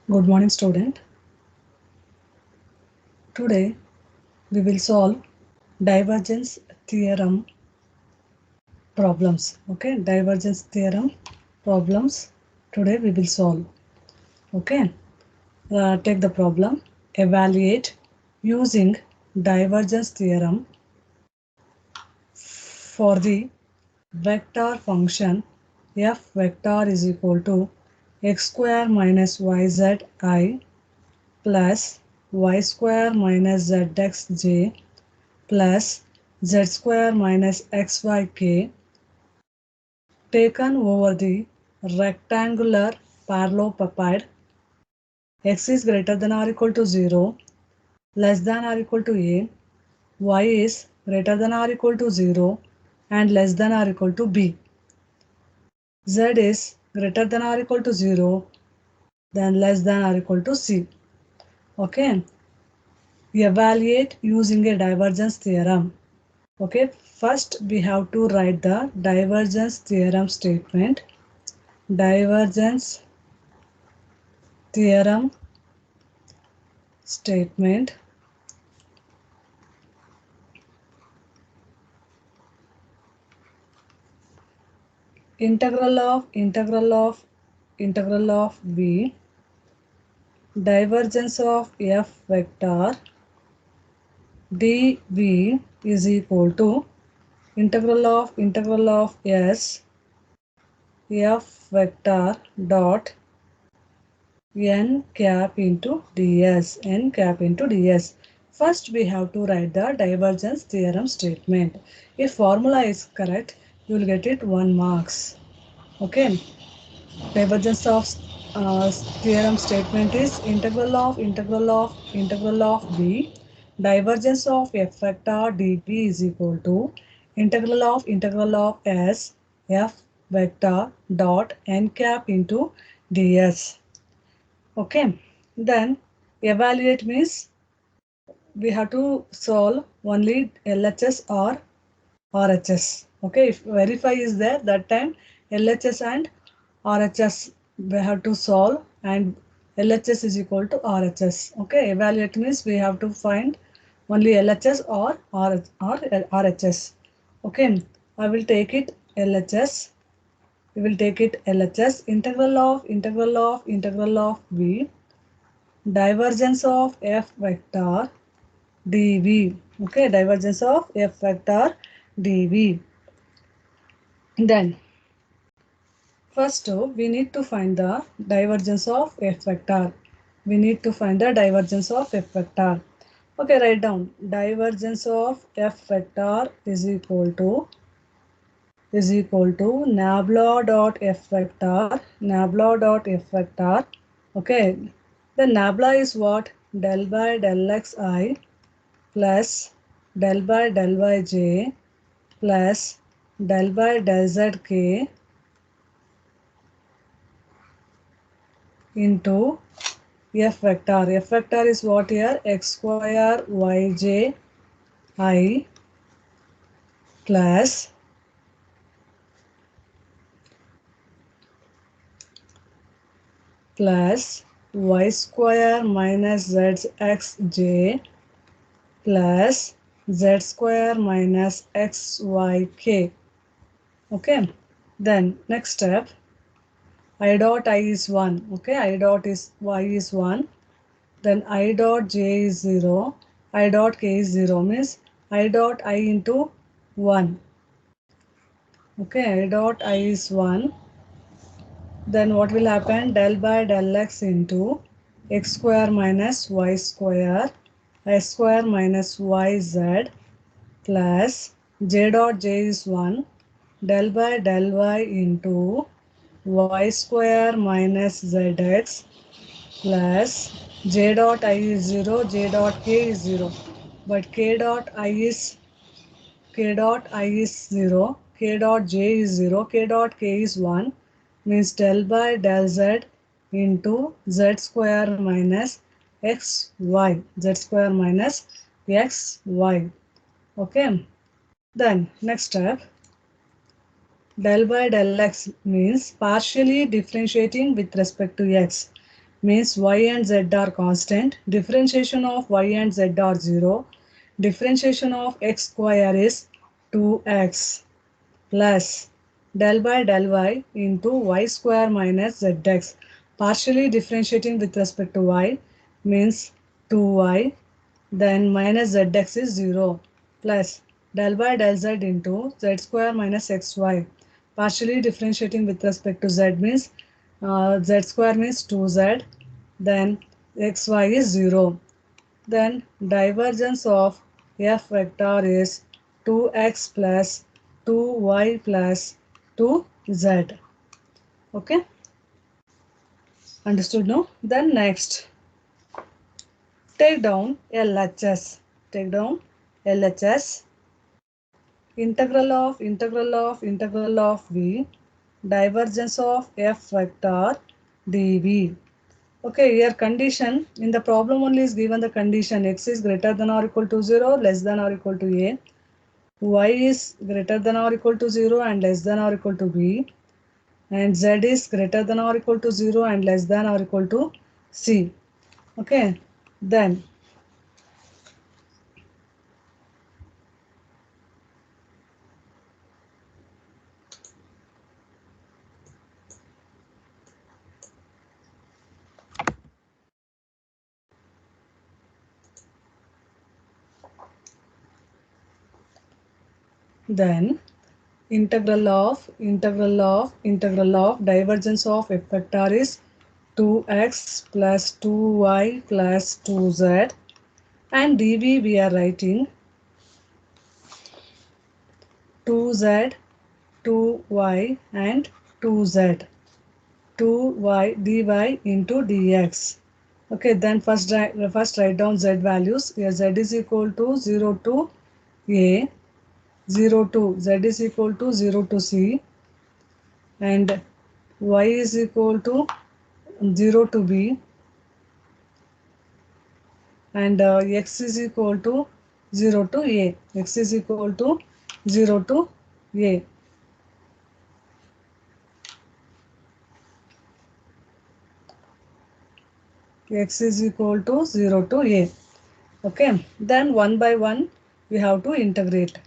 Good morning, student. Today we will solve divergence theorem problems. Okay, divergence theorem problems. Today we will solve. Okay, take the problem. Evaluate using divergence theorem for the vector function f vector is equal to x square minus yz I plus y square minus zxj plus z square minus xyk taken over the rectangular parallelepiped x is greater than or equal to 0, less than or equal to a, y is greater than or equal to 0 and less than or equal to b, z is greater than or equal to 0 then less than or equal to c. Okay, we evaluate using a divergence theorem. Okay, first we have to write the divergence theorem statement. Divergence theorem statement. Integral of v divergence of f vector dv is equal to integral of s f vector dot n cap into ds. First we have to write the divergence theorem statement. If formula is correct, you will get it 1 marks. Okay, divergence of theorem statement is integral of v divergence of f vector dv is equal to integral of s f vector dot n cap into ds. Okay, then evaluate means we have to solve only LHS or RHS. Okay, if verify is there, that time LHS and RHS we have to solve and LHS is equal to RHS. Okay, evaluate means we have to find only LHS or RHS. Okay, I will take it LHS. We will take it LHS integral of v divergence of f vector dv. Okay, divergence of f vector dv. Then first we need to find the divergence of f vector. We need to find the divergence of f vector. Okay, write down divergence of f vector is equal to nabla dot f vector. Okay, the nabla is what? Del by del xi plus del by del yj plus del by del zk into f vector. F vector is what here? X square yj I plus y square minus zxj plus z square minus xyk. Okay, then next step I dot I is 1. Okay, I dot is y is 1. Then I dot j is 0. I dot k is 0 means I dot I into 1. Okay, I dot I is 1. Then what will happen? Del by del x into x square minus y square, s square minus yz plus j dot j is 1. Del by del y into y square minus zx plus j dot I is 0, j dot k is 0. But k dot I is 0, k dot j is 0, k dot k is 1 means del by del z into z square minus xy, z square minus xy. Okay, then next step del by del x means partially differentiating with respect to x. means y and z are constant. Differentiation of y and z are 0. Differentiation of x square is 2x plus del by del y into y square minus zx. Partially differentiating with respect to y means 2y, then minus zx is 0 plus del by del z into z square minus xy. Partially differentiating with respect to z means z square means 2z, then xy is 0. Then divergence of f vector is 2x plus 2y plus 2z. Okay, understood now? Then next, take down LHS. Take down LHS. Integral of v, divergence of f vector dv. Okay, here condition in the problem only is given the condition x is greater than or equal to 0, less than or equal to a, y is greater than or equal to 0 and less than or equal to b, and z is greater than or equal to 0 and less than or equal to c. Okay, then then integral of divergence of f vector is 2x plus 2y plus 2z, and dv we are writing 2z, 2y and 2z, 2y dy into dx. Okay, then first write down z values. Here z is equal to 0 to a, 0 to z is equal to 0 to c, and y is equal to 0 to b, and x is equal to 0 to a. X is equal to 0 to a. X is equal to 0 to a. Okay, then one by one we have to integrate.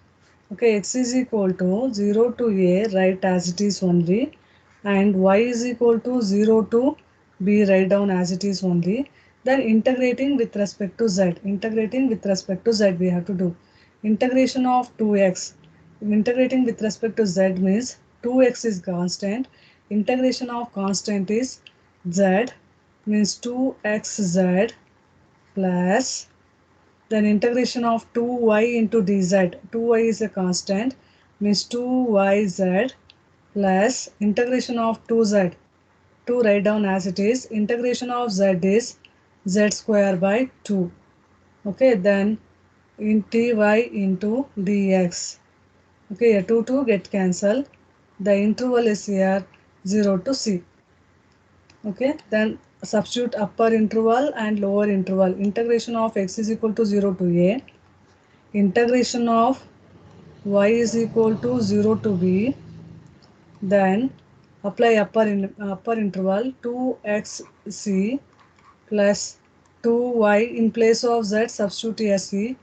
Okay, x is equal to 0 to a, write as it is only, and y is equal to 0 to b, write down as it is only. Then integrating with respect to z. Integrating with respect to z we have to do. Integration of 2x. Integrating with respect to z means 2x is constant. Integration of constant is z, means 2xz plus, then integration of 2y into dz. 2y is a constant, means 2yz plus integration of 2z. 2 write down as it is. Integration of z is z square by 2. Okay, then in dy into dx. Okay, a 2 get cancelled. The interval is here 0 to c. Okay, then substitute upper interval and lower interval. Integration of x is equal to 0 to a. Integration of y is equal to 0 to b. Then apply upper interval 2xc plus 2y, in place of z substitute here c,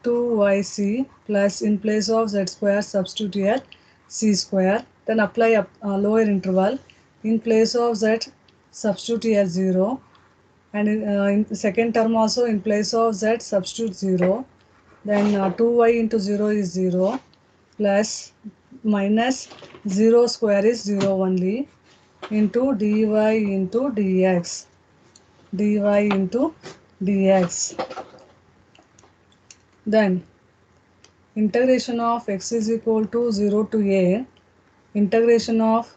2yc plus in place of z square substitute here c square. Then apply lower interval, in place of z substitute here 0, and in the second term also in place of z substitute 0. Then 2y into 0 is 0 plus minus 0 square is 0 only into dy into dx. dy into dx. Then integration of x is equal to 0 to a. Integration of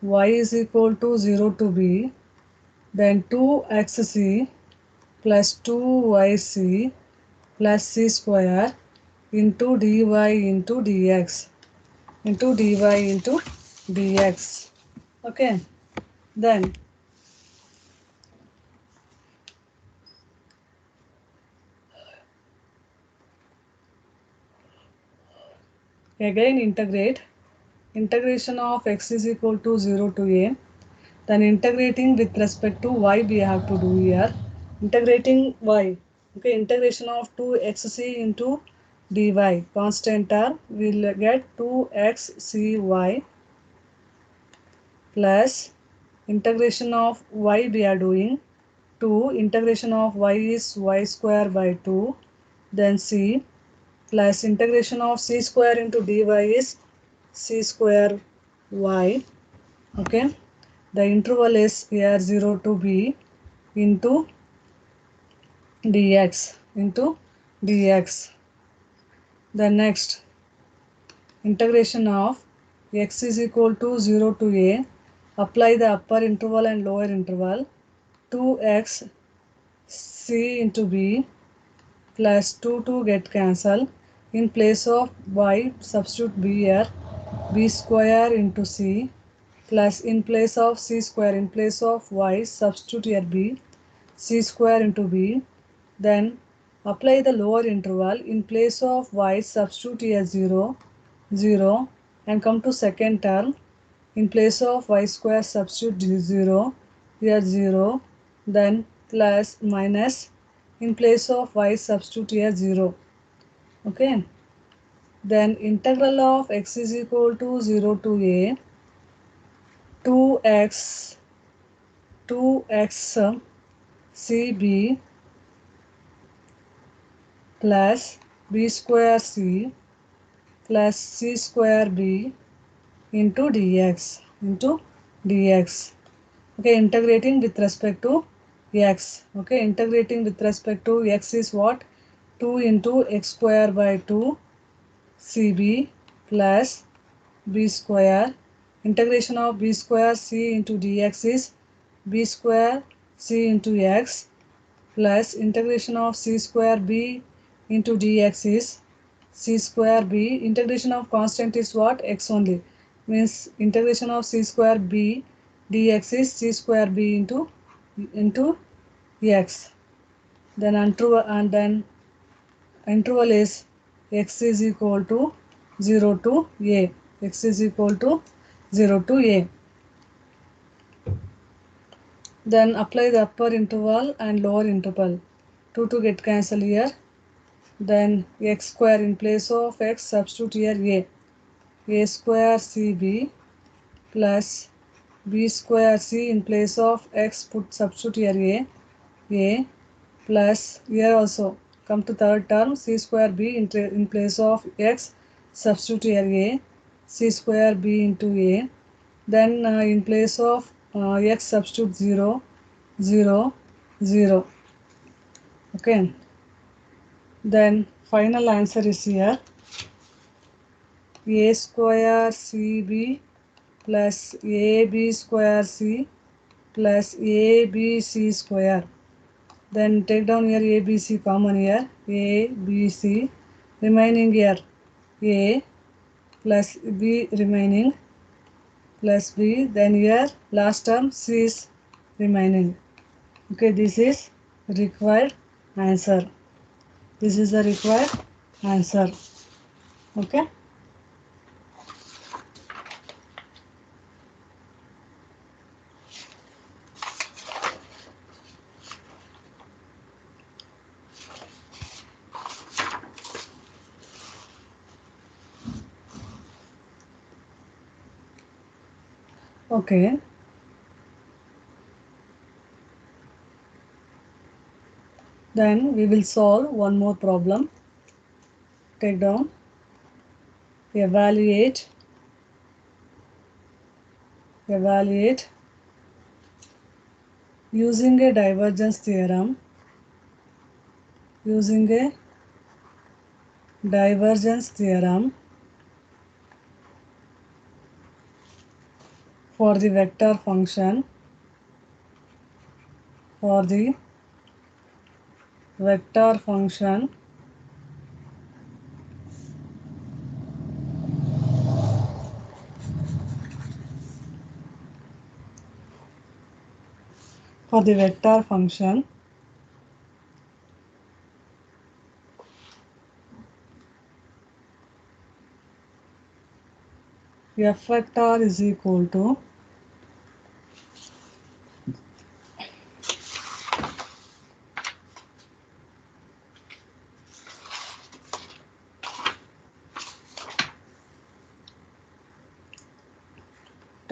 y is equal to 0 to b. Then 2xc plus 2yc plus c square into dy into dx, into dy into dx. Okay, then again integrate. Integration of x is equal to 0 to a. Then integrating with respect to y we have to do here. Integrating y. Okay, integration of 2xc into dy. Constant term will get 2xcy plus integration of y we are doing 2 integration of y is y square by 2, then c plus integration of c square into dy is c square y. Okay, the interval is here 0 to b into dx. The next integration of x is equal to 0 to a, apply the upper interval and lower interval, 2x c into b plus 2 get cancel. In place of y substitute b here, b square into c plus in place of c square, in place of y substitute here b, c square into b. Then apply the lower interval, in place of y substitute here 0 0 and come to second term, in place of y square substitute 0 here 0, then plus minus, in place of y substitute here 0. Okay, then integral of x is equal to 0 to a 2x 2x cb plus b square c plus c square b into dx. Okay, integrating with respect to x. Okay, integrating with respect to x is what? 2 into x square by 2 cb plus b square. Integration of b square c into dx is b square c into x plus integration of c square b into dx is c square b. Integration of constant is what? X only. Means integration of c square b dx is c square b into x. Then interval is x is equal to 0 to a. X is equal to 0 to a. Then apply the upper interval and lower interval. 2 get cancel here. Then x square, in place of x substitute here a square cb plus b square c, in place of x put substitute here a plus here also come to third term c square b in place of x substitute here a c square b into a. Then in place of x substitute 0 0 0. Okay, then final answer is here a square cb plus ab square c plus abc square. Then take down here abc common here, abc remaining here a plus b remaining plus b, then here last term c is remaining. Okay, this is required answer. This is the required answer. Okay. Okay. Then we will solve one more problem. Take down, evaluate using a divergence theorem, for the vector function, for the vector function for the vector function f vector is equal to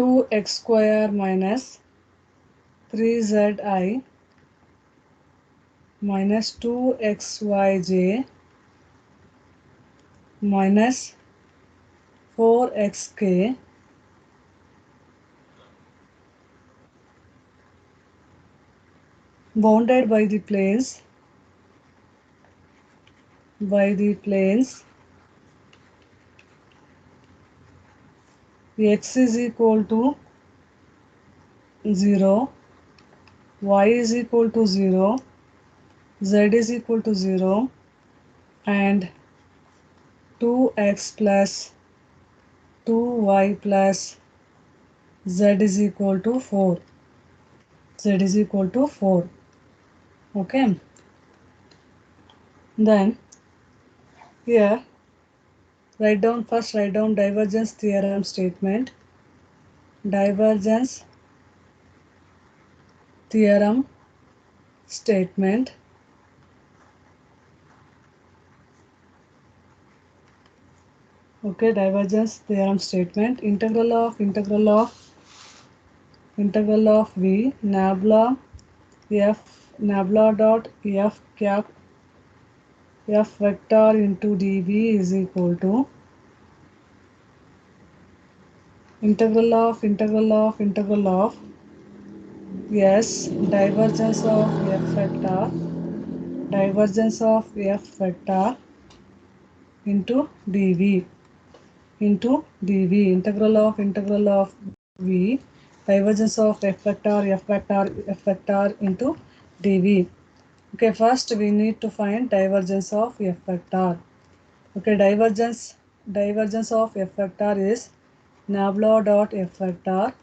2x square minus 3zi minus 2xyj minus 4xk bounded by the planes x is equal to 0, y is equal to 0, z is equal to 0, and 2x plus 2y plus z is equal to 4. Z is equal to 4. Okay. Then here write down divergence theorem statement. Divergence theorem statement. Okay, divergence theorem statement. Integral of v nabla f nabla dot f cap f vector into dv is equal to integral of yes divergence of f vector into dv integral of v divergence of f vector into dv. Okay, first we need to find divergence of f vector. Okay, divergence of f vector is nabla dot f vector.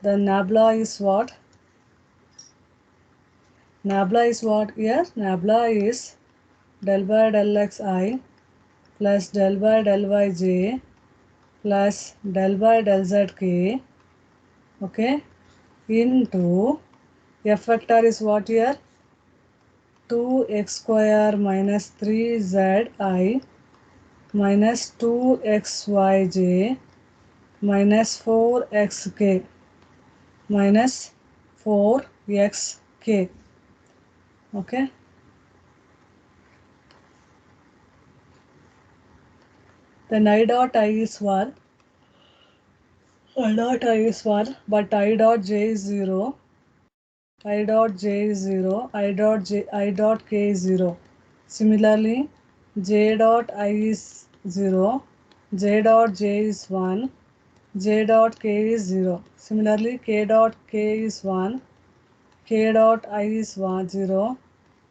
The nabla is what here? Nabla is del by del xi plus del by del yj plus del by del zk, okay, into f vector is what here? 2x square minus 3zi minus 2xyj minus 4xk minus 4xk. Okay. Then I dot I is 1. But I dot j is 0. I dot j is 0. I dot k is 0. Similarly, j dot I is 0. J dot j is 1. J dot k is 0. Similarly, k dot k is 1. K dot I is 1, 0.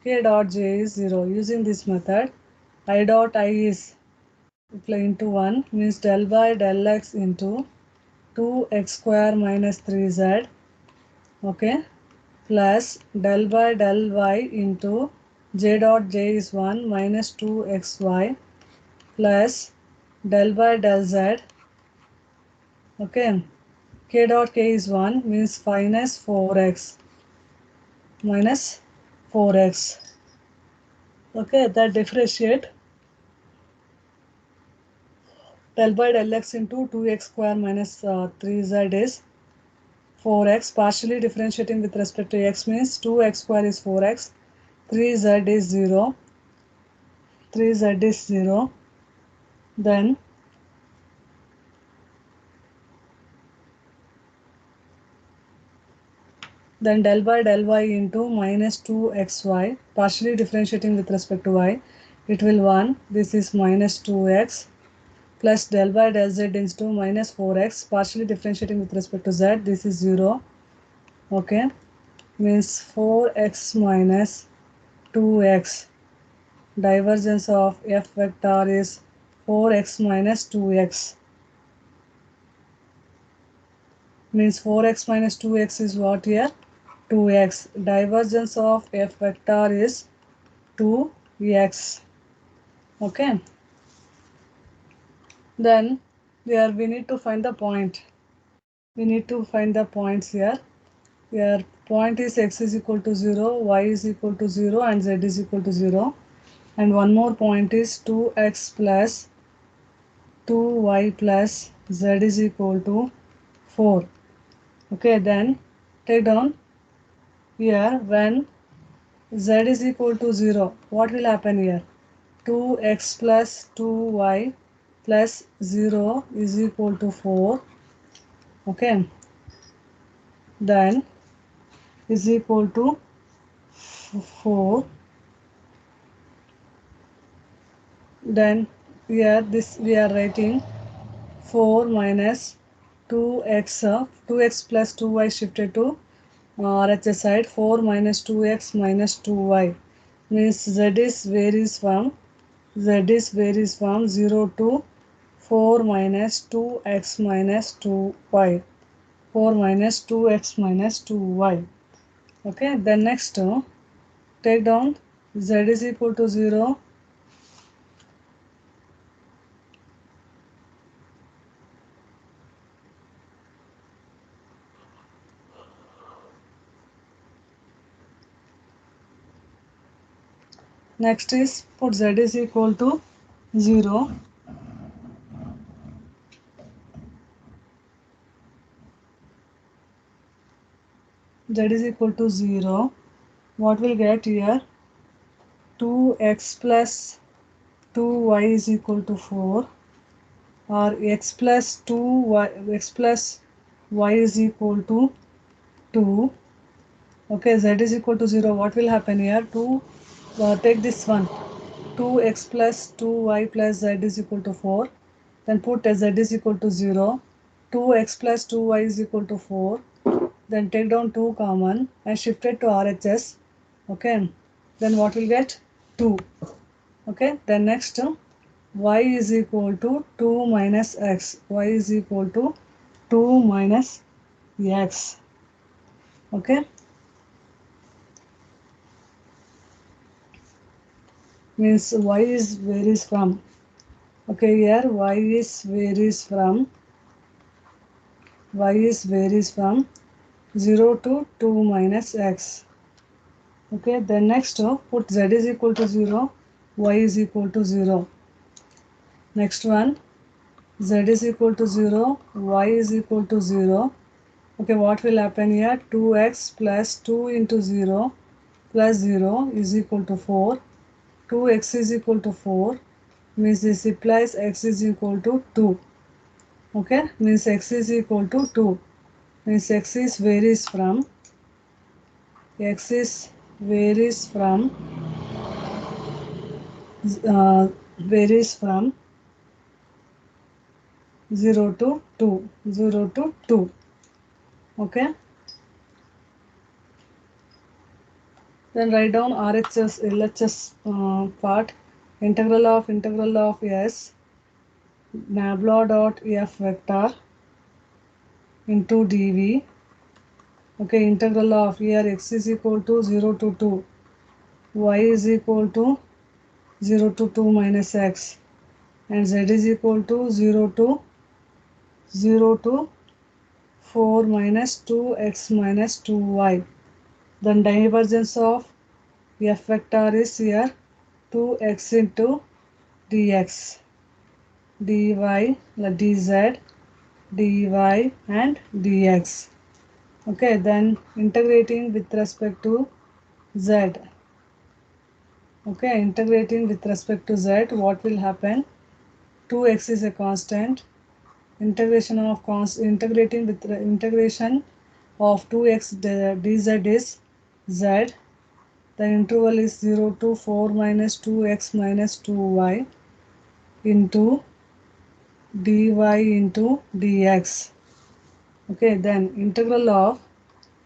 K dot j is 0. Using this method, I dot I is into 1 means del by del x into 2x square minus 3z, okay, plus del by del y into j dot j is 1 minus 2xy plus del by del z, okay, k dot k is 1 means minus 4x, okay, that differentiate del by del x into 2x square minus 3z is 4x. Partially differentiating with respect to x means 2x square is 4x, 3z is 0, then del by del y into minus 2xy, partially differentiating with respect to y, it will 1, this is minus 2x, plus del by del z into minus 4x, partially differentiating with respect to z, this is 0, okay, means 4x minus 2x. Divergence of f vector is 4x minus 2x. Means 4x minus 2x is what here? 2x. Divergence of f vector is 2x. Okay. Then here we need to find the point. We need to find the points here. Here point is x is equal to 0, y is equal to 0 and z is equal to 0. And one more point is 2x plus 2y plus z is equal to 4. Okay, then take down here when z is equal to 0. What will happen here? 2x plus 2y plus 0 is equal to 4. Okay, then is equal to 4. Then here this we are writing 4 minus 2x, 2x plus 2y shifted to RHS side. 4 minus 2x minus 2y means z varies from 0 to 4 minus 2x minus 2y. 4 minus 2x minus 2y. Okay, then next take down z is equal to 0. Next is put z is equal to 0. Z is equal to 0. What will get here? 2x plus 2y is equal to 4, or x plus 2y is equal to 2. Okay, z is equal to 0. What will happen here? Take this one. 2x plus 2y plus z is equal to 4. Then put z is equal to 0. 2x plus 2y is equal to 4. Then take down 2 common and shift it to RHS. Okay. Then what will get? 2. Okay. Then next y is equal to 2 minus x. Y is equal to 2 minus x. Okay. Means y is varies from. Okay, here y is varies from 0 to 2 minus x. Okay, then next put z is equal to 0, y is equal to 0. Next one, z is equal to 0, y is equal to 0. Okay, what will happen here? 2x plus 2 into 0 plus 0 is equal to 4. 2x is equal to 4 means this implies x is equal to 2. Okay, means x is equal to 2. Means x is varies from uh, varies from 0 to 2. 0 to 2. Okay. Then write down RHS LHS part. Integral of S nabla dot F vector into dv. Okay, integral of here x is equal to 0 to 2, y is equal to 0 to 2 minus x, and z is equal to 0 to 4 minus 2x minus 2y. Then divergence of F vector is here 2x into dx, dy, dz, dy and dx. Okay, then integrating with respect to z. Okay, integrating with respect to z, what will happen? 2x is a constant. Integrating with the integration of 2x dz is z. The interval is 0 to 4 minus 2x minus 2y into dy into dx. Okay, then integral of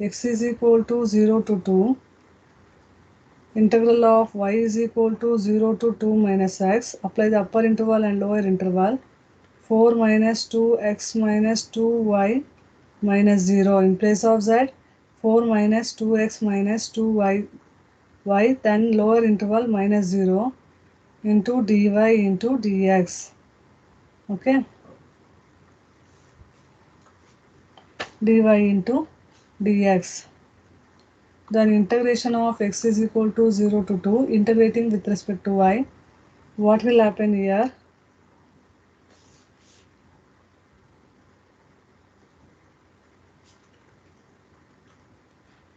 x is equal to 0 to 2. Integral of y is equal to 0 to 2 minus x. Apply the upper interval and lower interval. 4 minus 2x minus 2y minus 0. In place of z, 4 minus 2x minus 2y, then lower interval minus 0 into dy into dx. Okay, dy into dx. Then integration of x is equal to 0 to 2, integrating with respect to y. What will happen here?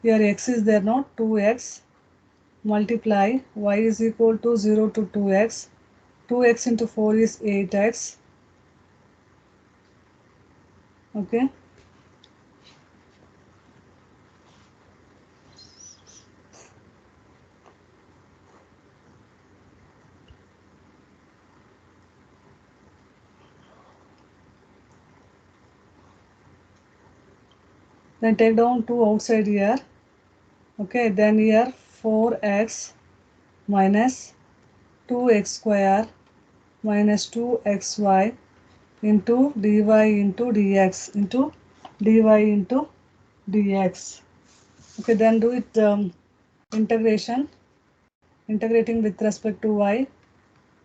Here x is there, not 2x multiply y is equal to 0 to 2x. 2x into 4 is 8x. Okay. Then take down 2 outside here. Okay. Then here 4x minus 2x square minus 2xy into dy into dx into dy into dx. Okay, then do it integration, integrating with respect to y.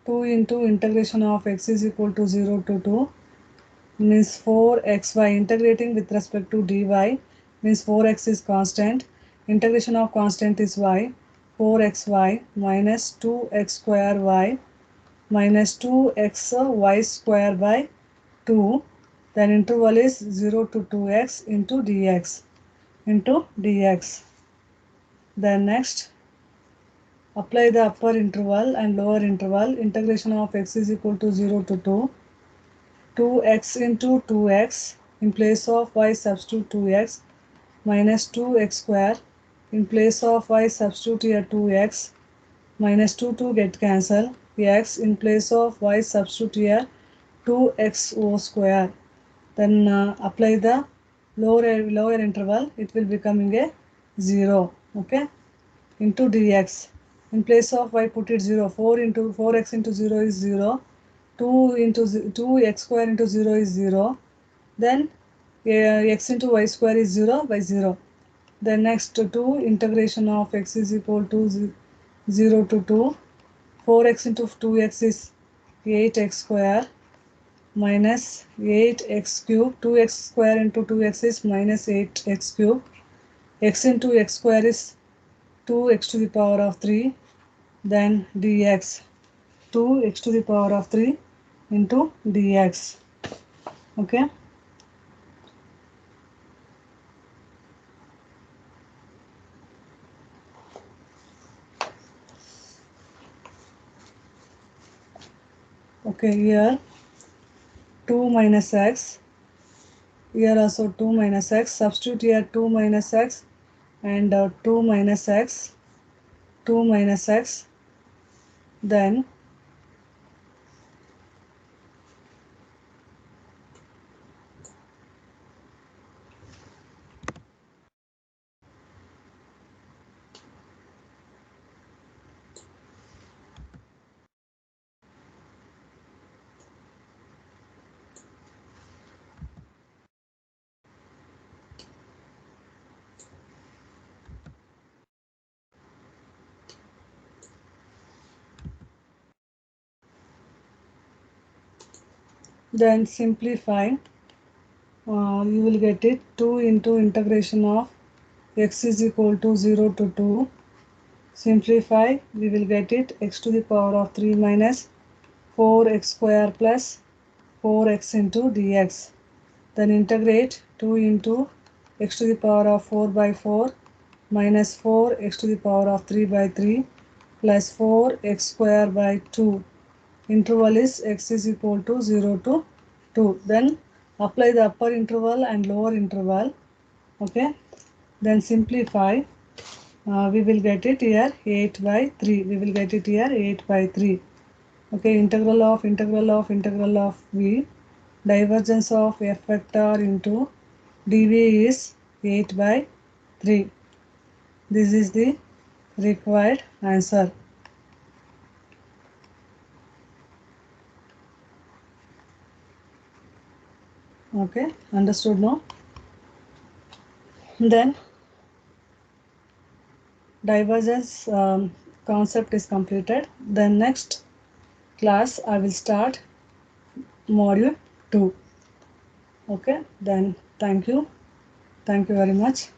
2 into integration of x is equal to 0 to 2 means 4xy, integrating with respect to dy means 4x is constant, integration of constant is y, 4xy minus 2x square y minus 2xy square by 2, then interval is 0 to 2x into dx. Then next, apply the upper interval and lower interval. Integration of x is equal to 0 to 2. 2x into 2x, in place of y substitute 2x, minus 2x square, in place of y substitute here 2x, minus 2 get cancelled, x in place of y substitute here 2xo square. Then apply the lower interval, it will becoming a 0. Okay, into dx. In place of y put it 0. 4x into 0 is 0. 2x square into 0 is 0. Then x into y square is 0 by 0. Then next 2 integration of x is equal to 0 to 2. 4x into 2x is 8x square minus 8x cube. 2x square into 2x is minus 8x cube. X into x square is 2x to the power of 3. Then dx. 2x to the power of 3 into dx. Okay. Okay, here 2 minus x. Here also 2 minus x. Substitute here 2 minus x and 2 minus x. 2 minus x. Then simplify. You will get it 2 into integration of x is equal to 0 to 2. Simplify, we will get it x to the power of 3 minus 4x square plus 4x into dx. Then integrate 2 into x to the power of 4 by 4 minus 4x to the power of 3 by 3 plus 4x square by 2. Interval is x is equal to 0 to 2. Then apply the upper interval and lower interval. Okay. Then simplify. We will get it here 8 by 3. We will get it here 8 by 3. Okay. Integral of v. Divergence of f vector into dv is 8 by 3. This is the required answer. Okay, understood now? Then divergence concept is completed. Then next class I will start module 2. Okay, then thank you very much.